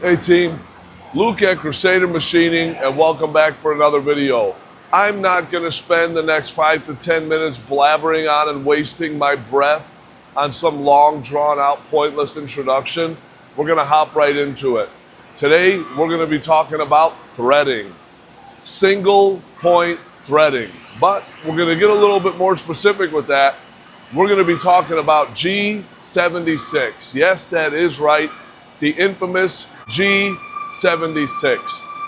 Hey team, Luke at Crusader Machining, and welcome back for another video. I'm not going to spend the next 5 to 10 minutes blabbering on and wasting my breath on some long drawn out pointless introduction. We're going to hop right into it. Today we're going to be talking about threading, single point threading, but we're going to get a little bit more specific with that. We're going to be talking about G76. Yes, that is right, the infamous G76.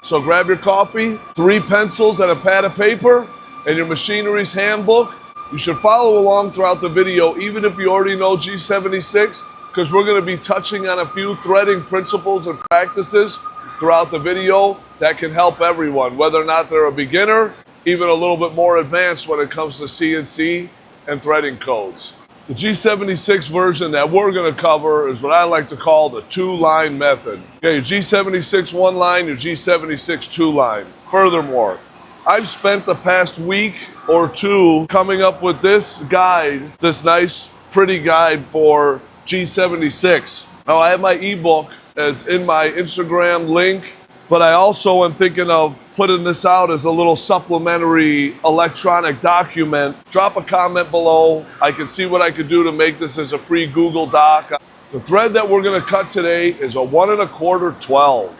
So grab your coffee, 3 pencils and a pad of paper, and your Machinery's Handbook. You should follow along throughout the video, even if you already know G76, because we're going to be touching on a few threading principles and practices throughout the video that can help everyone, whether or not they're a beginner, even a little bit more advanced when it comes to CNC and threading codes. The G76 version that we're going to cover is what I like to call the 2-line method. Okay, your G76 1 line, your G76 2 line. Furthermore, I've spent the past week or two coming up with this guide, this nice, pretty guide for G76. Now, I have my ebook as in my Instagram link, but I also am thinking of putting this out as a little supplementary electronic document. Drop a comment below. I can see what I could do to make this as a free Google Doc. The thread that we're going to cut today is a 1 1/4 12,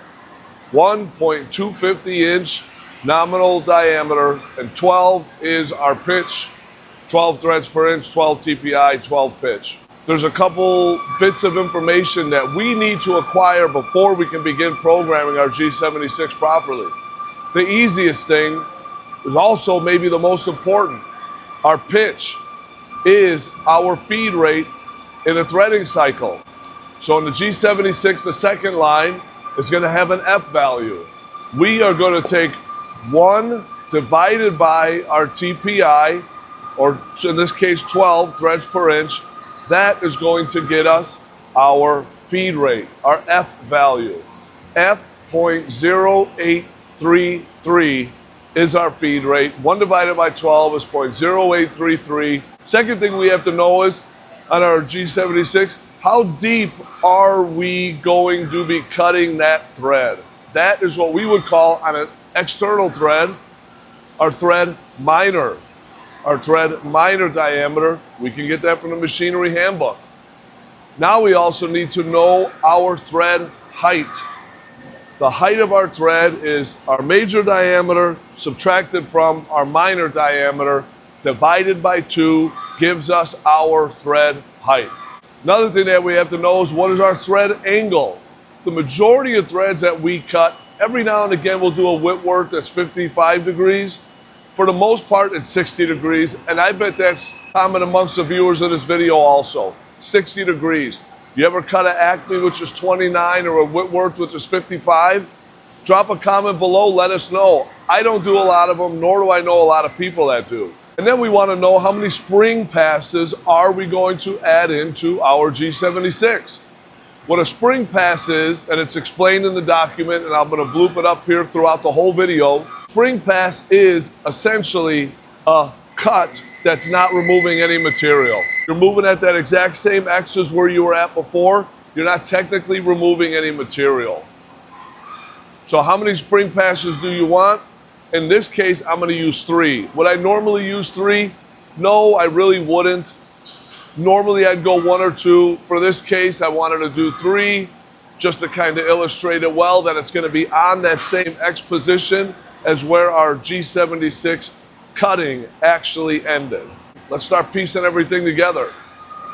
1.250 inch nominal diameter, and 12 is our pitch, 12 threads per inch, 12 TPI, 12 pitch. There's a couple bits of information that we need to acquire before we can begin programming our G76 properly. The easiest thing is also maybe the most important. Our pitch is our feed rate in a threading cycle. So in the G76, the second line is going to have an F value. We are going to take 1 divided by our TPI, or in this case 12 threads per inch. That is going to get us our feed rate, our F value. F.0833 is our feed rate. 1 divided by 12 is 0.0833. Second thing we have to know is, on our G76, how deep are we going to be cutting that thread? That is what we would call, on an external thread, our thread minor. Our thread minor diameter, we can get that from the Machinery Handbook. Now we also need to know our thread height. The height of our thread is our major diameter subtracted from our minor diameter divided by 2 gives us our thread height. Another thing that we have to know is, what is our thread angle? The majority of threads that we cut, every now and again we'll do a Whitworth that's 55 degrees. For the most part, it's 60 degrees, and I bet that's common amongst the viewers of this video also. 60 degrees. You ever cut an Acme, which is 29, or a Whitworth, which is 55? Drop a comment below, let us know. I don't do a lot of them, nor do I know a lot of people that do. And then we want to know, how many spring passes are we going to add into our G76? What a spring pass is, and it's explained in the document, and I'm going to bloop it up here throughout the whole video. Spring pass is essentially a cut that's not removing any material. You're moving at that exact same X as where you were at before. You're not technically removing any material. So how many spring passes do you want? In this case, I'm going to use 3. Would I normally use 3? No, I really wouldn't. Normally I'd go 1 or 2. For this case, I wanted to do 3, just to kind of illustrate it well, that it's going to be on that same X position as where our G76 cutting actually ended. Let's start piecing everything together.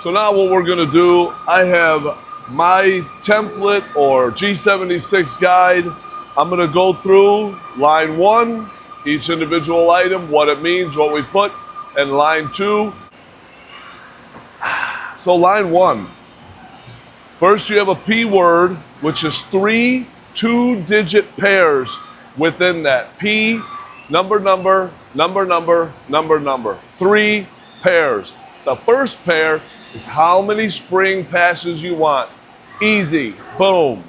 So now what we're going to do, I have my template or G76 guide. I'm going to go through line 1, each individual item, what it means, what we put, and line 2. So line 1, first you have a P word, which is 3 2-digit pairs within that. P, number, 3 pairs. The first pair is how many spring passes you want. Easy, boom.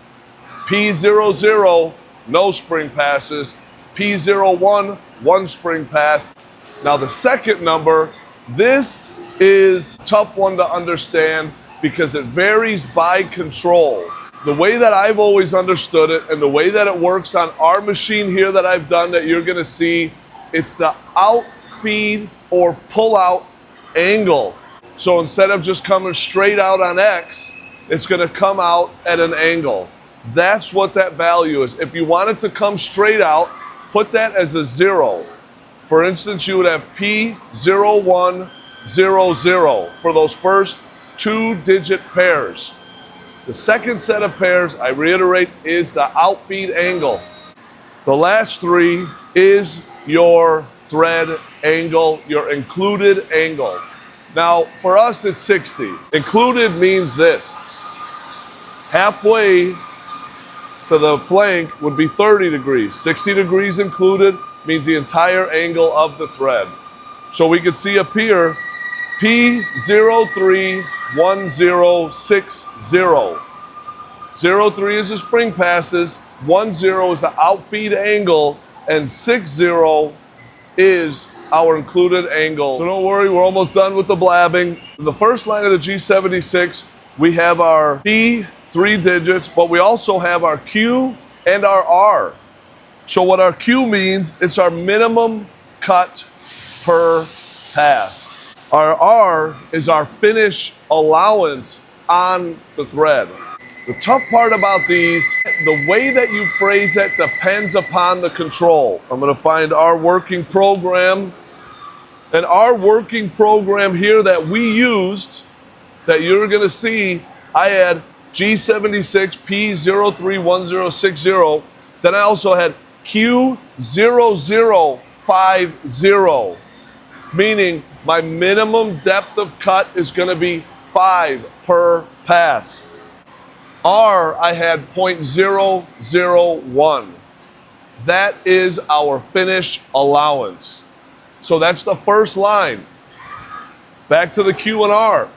P00, no spring passes. P01, 1 spring pass. Now the second number, this is a tough one to understand because it varies by control. The way that I've always understood it and the way that it works on our machine here that I've done that you're gonna see, it's the out feed or pull out angle. So instead of just coming straight out on X, it's gonna come out at an angle. That's what that value is. If you want it to come straight out, put that as a 0. For instance, you would have P0100 for those first 2-digit pairs. The second set of pairs, I reiterate, is the outfeed angle. The last 3 is your thread angle, your included angle. Now, for us, it's 60. Included means this. Halfway to the flank would be 30 degrees. 60 degrees included means the entire angle of the thread. So we can see up here, P031060. 03 is the spring passes, 10 is the outfeed angle, and 60 is our included angle. So don't worry, we're almost done with the blabbing. In the first line of the G76, we have our P, 3 digits, but we also have our Q and our R. So what our Q means, it's our minimum cut per pass. Our R is our finish allowance on the thread. The tough part about these, the way that you phrase it depends upon the control. I'm going to find our working program. And our working program here that we used, that you're going to see, I had G76 P031060. Then I also had Q0050, meaning my minimum depth of cut is going to be 5 per pass. R, I had 0.001. That is our finish allowance. So that's the first line. Back to the Q and R.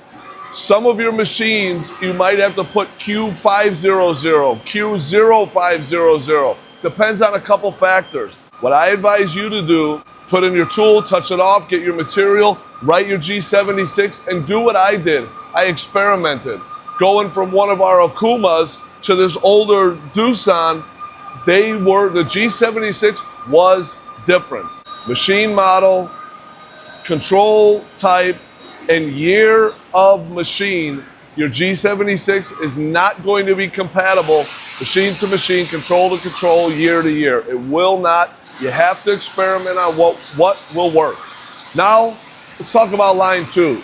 Some of your machines, you might have to put Q500, Q0500. Depends on a couple factors. What I advise you to do, put in your tool, touch it off, get your material, write your G76, and do what I did. I experimented. Going from one of our Akumas to this older Doosan, the G76 was different. Machine model, control type, and year of machine, your G76 is not going to be compatible machine to machine, control to control, year to year. It will not. You have to experiment on what will work. Now, let's talk about line 2.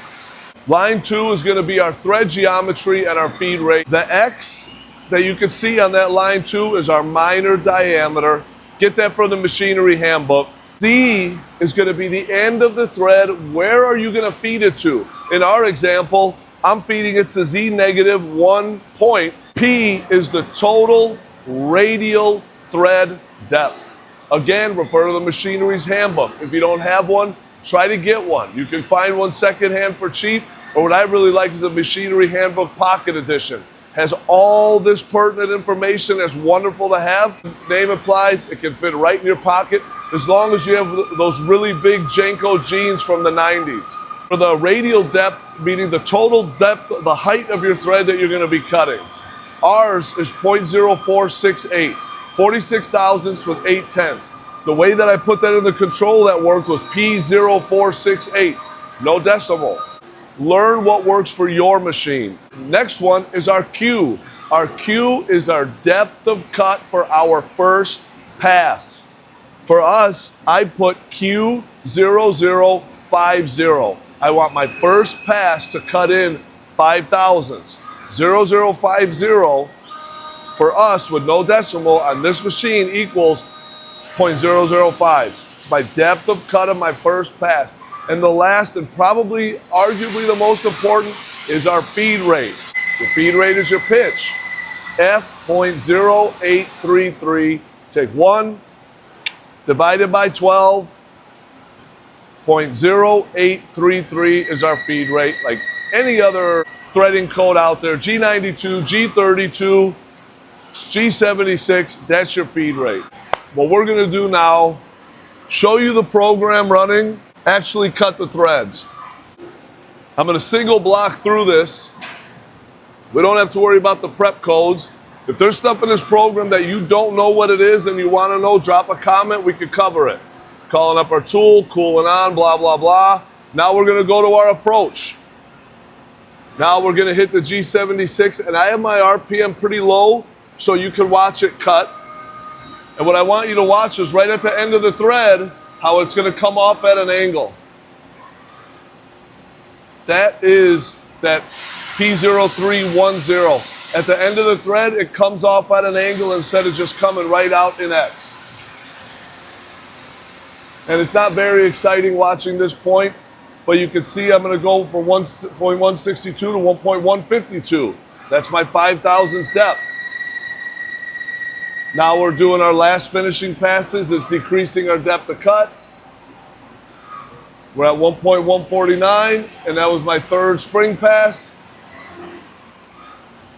Line 2 is going to be our thread geometry and our feed rate. The X that you can see on that line 2 is our minor diameter. Get that from the Machinery Handbook. Z is going to be the end of the thread. Where are you going to feed it to? In our example, I'm feeding it to Z-1 point. P is the total radial thread depth. Again, refer to the Machinery's Handbook. If you don't have one, try to get one. You can find one secondhand for cheap, or what I really like is the Machinery Handbook Pocket Edition. Has all this pertinent information that's wonderful to have. Name applies, it can fit right in your pocket as long as you have those really big Janko jeans from the 90s. For the radial depth, meaning the total depth, the height of your thread that you're going to be cutting. Ours is 0.0468, 46 thousandths with 8 tenths. The way that I put that in the control that worked was P0468, no decimal. Learn what works for your machine. Next one is our Q. Our Q is our depth of cut for our first pass. For us, I put Q0050. I want my first pass to cut in 5 thousandths. 0050 for us with no decimal on this machine equals 0.005. My depth of cut of my first pass. And the last and probably arguably the most important is our feed rate. Your feed rate is your pitch. F.0833. Take 1 divided by 12. 0.0833 is our feed rate. Like any other threading code out there, G92, G32, G76, that's your feed rate. What we're going to do now, show you the program running, actually cut the threads. I'm going to single block through this. We don't have to worry about the prep codes. If there's stuff in this program that you don't know what it is and you want to know, drop a comment, we could cover it. Calling up our tool, cooling on, blah, blah, blah. Now we're going to go to our approach. Now we're going to hit the G76, and I have my RPM pretty low so you can watch it cut. And what I want you to watch is right at the end of the thread, how it's going to come off at an angle. That is that P0310. At the end of the thread, it comes off at an angle instead of just coming right out in X. And it's not very exciting watching this point, but you can see I'm going to go from 1.162 to 1.152. That's my 5,000th step. Now we're doing our last finishing passes. It's decreasing our depth of cut. We're at 1.149, and that was my third spring pass.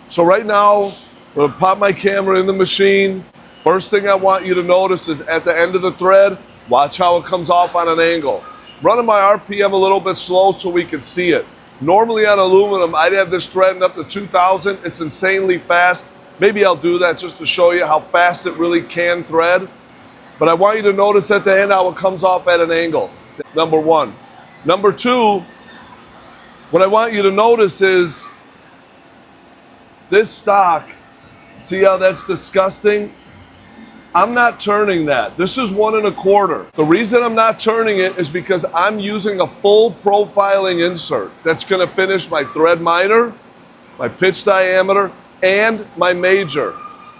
So right now, I'm going to pop my camera in the machine. First thing I want you to notice is at the end of the thread, watch how it comes off on an angle. Running my RPM a little bit slow so we can see it. Normally on aluminum, I'd have this threading up to 2,000. It's insanely fast. Maybe I'll do that just to show you how fast it really can thread. But I want you to notice at the end how it comes off at an angle. Number one. Number two, what I want you to notice is this stock. See how that's disgusting? I'm not turning that. This is 1 1/4. The reason I'm not turning it is because I'm using a full profiling insert that's going to finish my thread minor, my pitch diameter, and my major.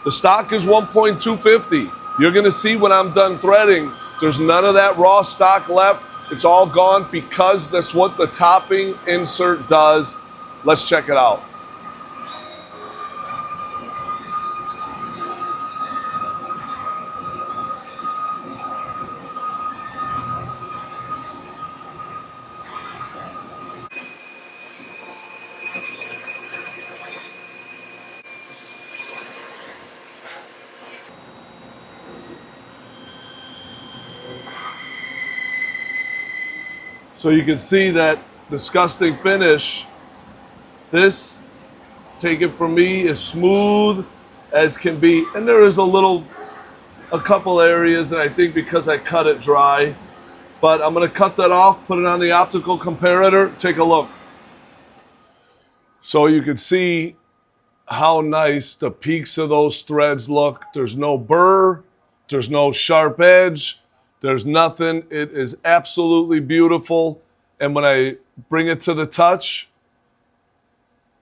The stock is 1.250. You're going to see when I'm done threading, there's none of that raw stock left. It's all gone because that's what the topping insert does. Let's check it out. So you can see that disgusting finish. This, take it from me, is smooth as can be. And there is a couple areas that I think because I cut it dry. But I'm going to cut that off, put it on the optical comparator, take a look. So you can see how nice the peaks of those threads look. There's no burr, there's no sharp edge. There's nothing. It is absolutely beautiful. And when I bring it to the touch,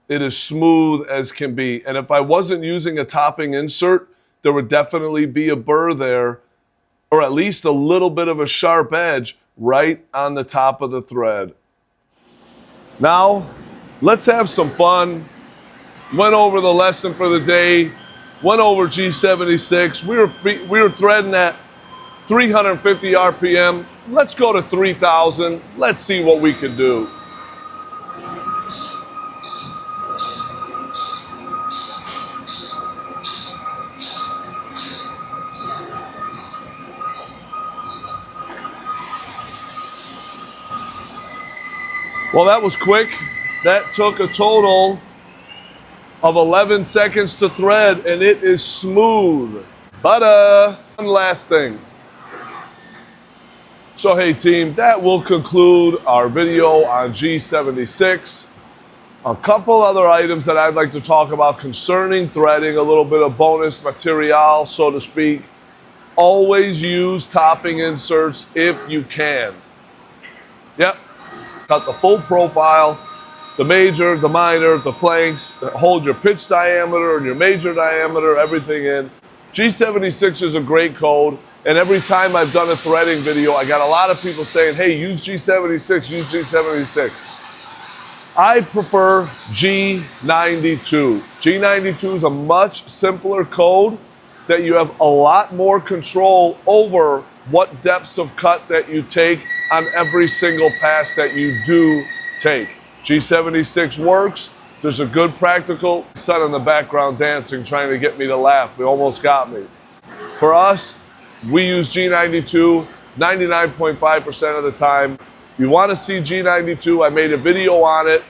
it is smooth as can be. And if I wasn't using a topping insert, there would definitely be a burr there, or at least a little bit of a sharp edge right on the top of the thread. Now, let's have some fun. Went over the lesson for the day. Went over G76. We were threading at 350 RPM. Let's go to 3,000. Let's see what we can do. Well, that was quick. That took a total of 11 seconds to thread, and it is smooth. But one last thing. So hey team, that will conclude our video on G76. A couple other items that I'd like to talk about concerning threading, a little bit of bonus material, so to speak. Always use topping inserts if you can. Yep, cut the full profile, the major, the minor, the flanks, hold your pitch diameter and your major diameter, everything in. G76 is a great code. And every time I've done a threading video, I got a lot of people saying, hey, use G76, use G76. I prefer G92. G92 is a much simpler code that you have a lot more control over what depths of cut that you take on every single pass that you do take. G76 works. There's a good practical son in the background dancing, trying to get me to laugh. He almost got me. For us, we use G92 99.5% of the time. You want to see G92, I made a video on it.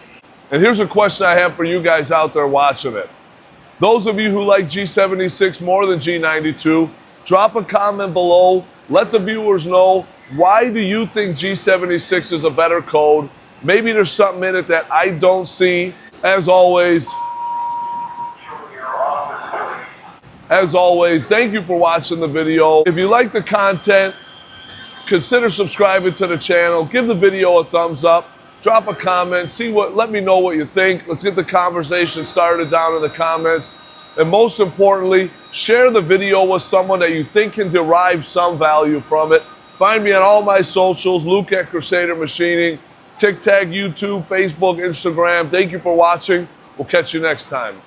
And here's a question I have for you guys out there watching it. Those of you who like G76 more than G92, drop a comment below. Let the viewers know, why do you think G76 is a better code? Maybe there's something in it that I don't see. As always, thank you for watching the video. If you like the content, consider subscribing to the channel. Give the video a thumbs up. Drop a comment. Let me know what you think. Let's get the conversation started down in the comments. And most importantly, share the video with someone that you think can derive some value from it. Find me on all my socials, Luke at Crusader Machining, TikTok, YouTube, Facebook, Instagram. Thank you for watching. We'll catch you next time.